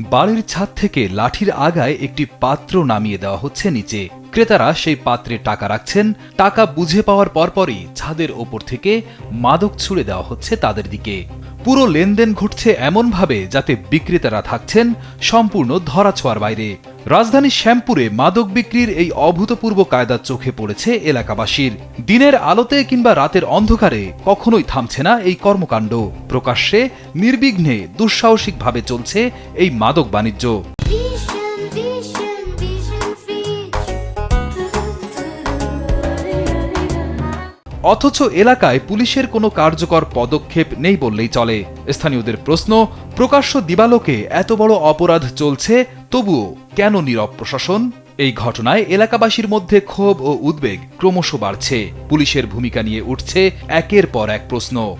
বাড়ির ছাদ থেকে লাঠির আগায় একটি পাত্র নামিয়ে দেওয়া হচ্ছে নিচে। ক্রেতারা সেই পাত্রে টাকা রাখছেন। টাকা বুঝে পাওয়ার পরপরই ছাদের ওপর থেকে মাদক ছুড়ে দেওয়া হচ্ছে তাদের দিকে। পুরো লেনদেন ঘটছে এমনভাবে যাতে বিক্রেতারা থাকছেন সম্পূর্ণ ধরাছোঁয়ার বাইরে। রাজধানীর শ্যামপুরে মাদক বিক্রির এই অভূতপূর্ব কায়দা চোখে পড়েছে এলাকাবাসীর। দিনের আলোতে কিংবা রাতের অন্ধকারে কখনোই থামছে না এই কর্মকাণ্ড। প্রকাশ্যে নির্বিঘ্নে দুঃসাহসিকভাবে চলছে এই মাদক বাণিজ্য। অথচ এলাকায় পুলিশের কোনো কার্যকর পদক্ষেপ নেই বললেই চলে। স্থানীয়দের প্রশ্ন, প্রকাশ্য দিবালোকে এত বড় অপরাধ চলছে, তবুও কেন নীরব প্রশাসন? এই ঘটনায় এলাকাবাসীর মধ্যে ক্ষোভ ও উদ্বেগ ক্রমশ বাড়ছে। পুলিশের ভূমিকা নিয়ে উঠছে একের পর এক প্রশ্ন।